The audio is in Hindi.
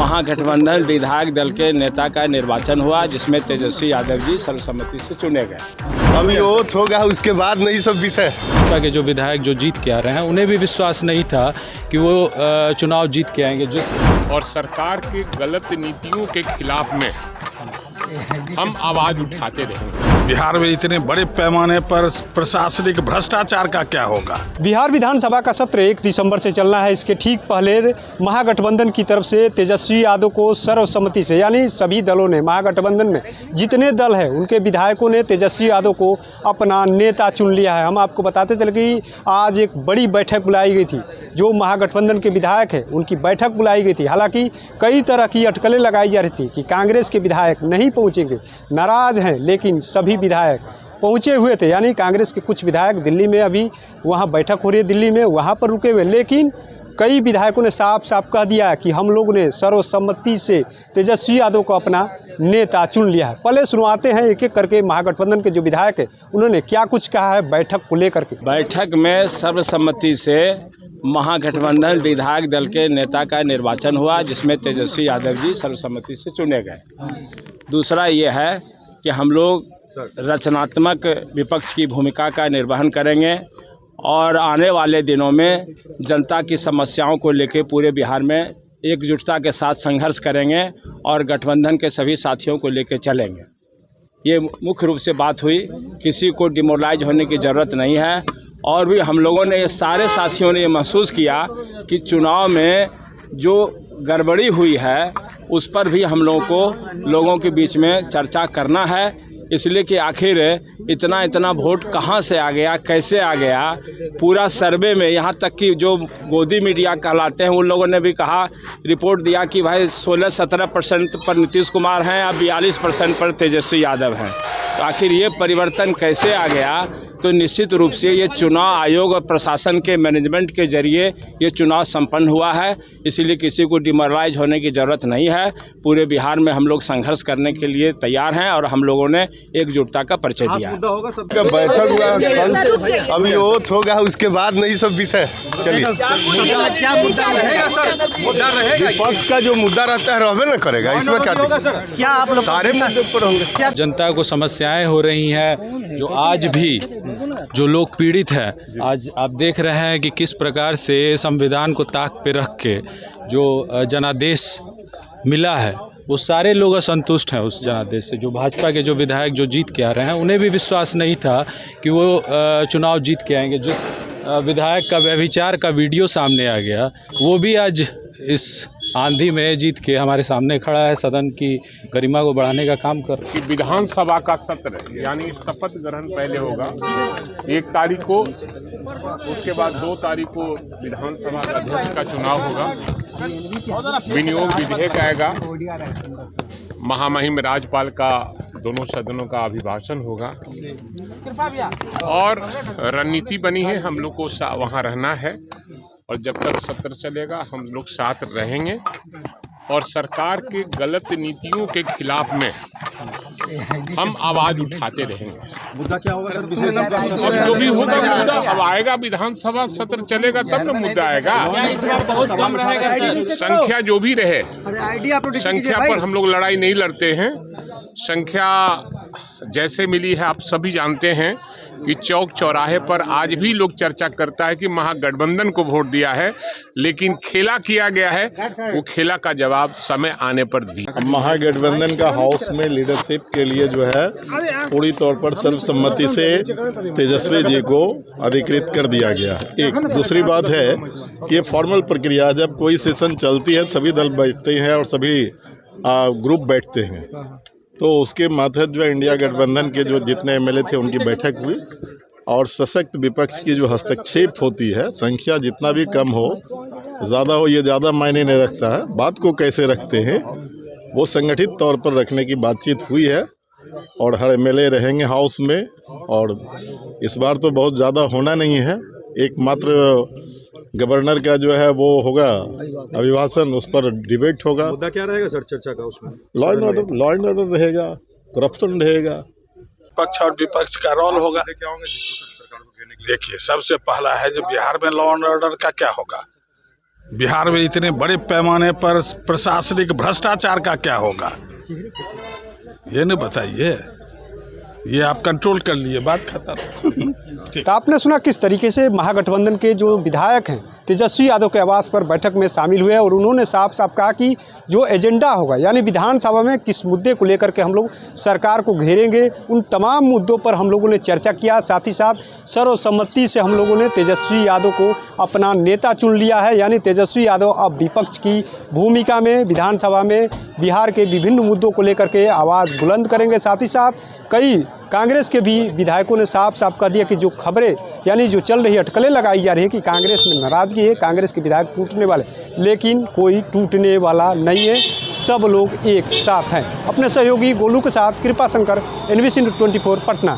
महागठबंधन विधायक दल के नेता का निर्वाचन हुआ, जिसमें तेजस्वी यादव जी सर्वसम्मति से चुने गए। अभी वोट होगा, उसके बाद नहीं सब विषय के जो विधायक जो जीत के आ रहे हैं उन्हें भी विश्वास नहीं था कि वो चुनाव जीत के आएंगे। और सरकार की गलत नीतियों के खिलाफ में हम आवाज उठाते रहेंगे। बिहार में इतने बड़े पैमाने पर प्रशासनिक भ्रष्टाचार का क्या होगा। बिहार विधानसभा का सत्र 1 दिसंबर से चलना है। इसके ठीक पहले महागठबंधन की तरफ से तेजस्वी यादव को सर्वसम्मति से, यानी सभी दलों ने, महागठबंधन में जितने दल हैं उनके विधायकों ने तेजस्वी यादव को अपना नेता चुन लिया है। हम आपको बताते चले कि आज एक बड़ी बैठक बुलाई गई थी। जो महागठबंधन के विधायक हैं उनकी बैठक बुलाई गई थी। हालांकि कई तरह की अटकलें लगाई जा रही थी कि कांग्रेस के विधायक नहीं पहुंचेंगे, नाराज हैं, लेकिन सभी विधायक पहुंचे हुए थे। यानी कांग्रेस के कुछ विधायक दिल्ली में, अभी वहां बैठक हो रही है दिल्ली में, वहां पर रुके हुए। लेकिन कई विधायकों ने साफ साफ कह दिया कि हम लोग ने सर्वसम्मति से तेजस्वी यादव को अपना नेता चुन लिया है। पहले सुनवाते हैं एक एक करके महागठबंधन के जो विधायक है उन्होंने क्या कुछ कहा है बैठक को लेकर के। बैठक में सर्वसम्मति से महागठबंधन विधायक दल के नेता का निर्वाचन हुआ, जिसमें तेजस्वी यादव जी सर्वसम्मति से चुने गए। दूसरा ये है कि हम लोग रचनात्मक विपक्ष की भूमिका का निर्वहन करेंगे और आने वाले दिनों में जनता की समस्याओं को लेकर पूरे बिहार में एकजुटता के साथ संघर्ष करेंगे और गठबंधन के सभी साथियों को लेकर चलेंगे। ये मुख्य रूप से बात हुई, किसी को डिमोरलाइज होने की ज़रूरत नहीं है। और भी हम लोगों ने, ये सारे साथियों ने ये महसूस किया कि चुनाव में जो गड़बड़ी हुई है उस पर भी हम लोगों को लोगों के बीच में चर्चा करना है। इसलिए कि आखिर इतना वोट कहाँ से आ गया, कैसे आ गया। पूरा सर्वे में, यहाँ तक कि जो गोदी मीडिया कहलाते हैं उन लोगों ने भी कहा, रिपोर्ट दिया कि भाई 16-17% पर नीतीश कुमार हैं, अब 42% पर तेजस्वी यादव हैं। तो आखिर ये परिवर्तन कैसे आ गया। तो निश्चित रूप से ये चुनाव आयोग और प्रशासन के मैनेजमेंट के जरिए ये चुनाव संपन्न हुआ है। इसीलिए किसी को डिमोरलाइज होने की ज़रूरत नहीं है। पूरे बिहार में हम लोग संघर्ष करने के लिए तैयार हैं और हम लोगों ने एकजुटता का परिचय दिया है। बैठक हुआ कल, अभी वोट होगा, उसके बाद नहीं सब विषय चलिए। विपक्ष का जो मुद्दा रहता है रहबे न करेगा, इसमें क्या आप लोग सारे मुद्दे पर होंगे। जनता को समस्याएं हो रही हैं, जो आज भी जो लोग पीड़ित हैं। आज आप देख रहे हैं कि किस प्रकार से संविधान को ताक पे रख के जो जनादेश मिला है वो सारे लोग असंतुष्ट हैं उस जनादेश से। जो भाजपा के जो विधायक जो जीत के आ रहे हैं उन्हें भी विश्वास नहीं था कि वो चुनाव जीत के आएंगे। जिस विधायक का व्यभिचार का वीडियो सामने आ गया वो भी आज इस आंधी में जीत के हमारे सामने खड़ा है। सदन की गरिमा को बढ़ाने का काम कर कि विधानसभा का सत्र, यानी शपथ ग्रहण पहले होगा 1 तारीख को, उसके बाद 2 तारीख को विधानसभा अध्यक्ष का चुनाव होगा, विनियोग विधेयक आएगा, महामहिम राज्यपाल का दोनों सदनों का अभिभाषण होगा और रणनीति बनी है। हम लोग को वहाँ रहना है और जब तक सत्र चलेगा हम लोग साथ रहेंगे और सरकार की गलत नीतियों के खिलाफ में हम आवाज उठाते रहेंगे। मुद्दा क्या होगा सर? अब जो भी होगा मुद्दा अब आएगा, विधानसभा सत्र चलेगा तब ना मुद्दा आएगा। संख्या जो भी रहे, संख्या पर हम लोग लड़ाई नहीं लड़ते हैं। संख्या जैसे मिली है आप सभी जानते हैं कि चौक चौराहे पर आज भी लोग चर्चा करता है कि महागठबंधन को वोट दिया है, लेकिन खेला किया गया है, वो खेला का जवाब समय आने पर दिया। महागठबंधन का हाउस में लीडरशिप के लिए जो है पूरी तौर पर सर्वसम्मति से तेजस्वी जी को अधिकृत कर दिया गया है। एक दूसरी बात है कि ये फॉर्मल प्रक्रिया, जब कोई सेशन चलती है सभी दल बैठते हैं और सभी ग्रुप बैठते हैं, तो उसके मातहत जो इंडिया गठबंधन के जो जितने एमएलए थे उनकी बैठक हुई और सशक्त विपक्ष की जो हस्तक्षेप होती है, संख्या जितना भी कम हो ज़्यादा हो, ये ज़्यादा मायने नहीं रखता है। बात को कैसे रखते हैं वो संगठित तौर पर रखने की बातचीत हुई है और हर एमएलए रहेंगे हाउस में। और इस बार तो बहुत ज़्यादा होना नहीं है, एकमात्र गवर्नर का जो है वो होगा अभिभाषण, उस पर डिबेट होगा। मुद्दा क्या रहेगा सर चर्चा का? उसमें लॉ एंड ऑर्डर रहेगा, करप्शन रहेगा, पक्ष और विपक्ष का रोल होगा। देखिए, सबसे पहला है जो बिहार में लॉ एंड ऑर्डर का क्या होगा। बिहार में इतने बड़े पैमाने पर प्रशासनिक भ्रष्टाचार का क्या होगा, ये नहीं बताइए। ये आप कंट्रोल कर लिए, बात खत्म। तो आपने सुना किस तरीके से महागठबंधन के जो विधायक हैं तेजस्वी यादव के आवास पर बैठक में शामिल हुए और उन्होंने साफ साफ कहा कि जो एजेंडा होगा यानी विधानसभा में किस मुद्दे को लेकर के हम लोग सरकार को घेरेंगे, उन तमाम मुद्दों पर हम लोगों ने चर्चा किया। साथ ही साथ सर्वसम्मति से हम लोगों ने तेजस्वी यादव को अपना नेता चुन लिया है, यानी तेजस्वी यादव अब विपक्ष की भूमिका में विधानसभा में बिहार के विभिन्न मुद्दों को लेकर के आवाज़ बुलंद करेंगे। साथ ही साथ कई कांग्रेस के भी विधायकों ने साफ साफ कह दिया कि जो खबरें यानी जो चल रही अटकलें लगाई जा रही है कि कांग्रेस में नाराज़गी है, कांग्रेस के विधायक टूटने वाले, लेकिन कोई टूटने वाला नहीं है, सब लोग एक साथ हैं। अपने सहयोगी गोलू के साथ कृपा शंकर, NBC News 24 पटना।